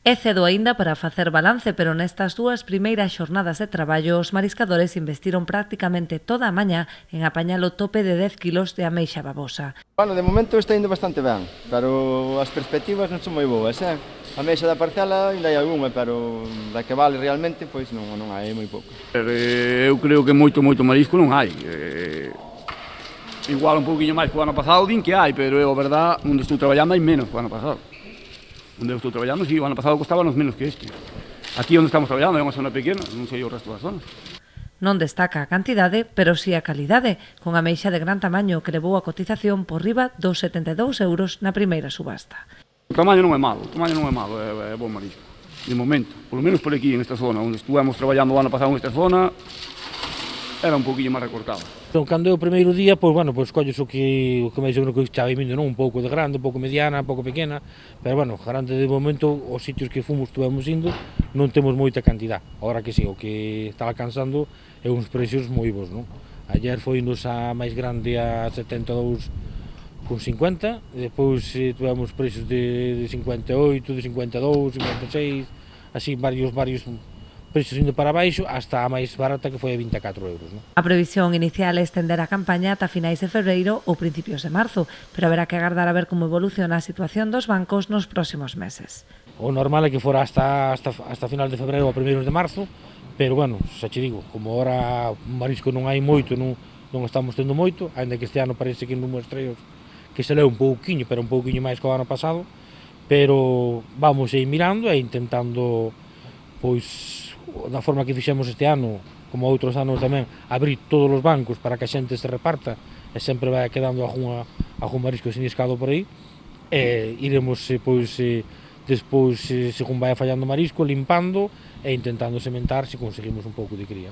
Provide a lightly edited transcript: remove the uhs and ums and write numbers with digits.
É cedo aínda para facer balance, pero nestas dúas primeiras xornadas de traballo os mariscadores investiron prácticamente toda a mañá en apañar o tope de 10 kilos de ameixa babosa. Bueno, de momento está indo bastante ben, pero as perspectivas non son moi boas, A ameixa da parcela ainda hai algunha, pero da que vale realmente, pois non hai, moi pouco. Eu creo que moito marisco non hai. Igual un pouquinho máis que o ano pasado, din que hai, pero eu, a verdad, onde estou traballando hai menos que o ano pasado. Onde eu estou traballando, sí, o ano pasado costaban menos que este. Aquí onde estamos traballando é unha zona pequena, non sei o resto das zonas. Non destaca a cantidade, pero si a calidade, con ameixa de gran tamaño que levou a cotización por riba dos 72 euros na primeira subasta. O tamaño non é malo, é bon marisco. De momento, polo menos por aquí, nesta zona, onde estuvemos traballando o ano pasado nesta zona, era un pouquinho máis recortado. Cando é o primeiro día, colles o que máis ou menos que estaba vindo, non? Un pouco de grande, un pouco mediana, un pouco pequena, pero grande de momento, os sitios que estuvemos indo, non temos moita cantidad. Agora que sí, o que está alcanzando é uns precios moi bons, non? Ayer foi nos a máis grande a 72,50, e depois tivemos precios de 58, de 52, 56, así varios precios indo para baixo, hasta a máis barata que foi a 24 euros. Non? A previsión inicial é estender a campaña ata finais de febreiro ou principios de marzo, pero haberá que agardar a ver como evoluciona a situación dos bancos nos próximos meses. O normal é que fora hasta final de febreiro ou primeiros de marzo, pero xa te digo, como agora marisco non hai moito, non estamos tendo moito, ainda que este ano parece que non mostreos que se leu un pouquiño, pero un pouquiño máis que o ano pasado, pero vamos a ir mirando e intentando, da forma que fixemos este ano, como outros anos tamén, abrir todos os bancos para que a xente se reparta e sempre vai quedando algún marisco siniscado por aí, e iremos, despois, según vai fallando marisco, limpando e intentando sementar se conseguimos un pouco de cría.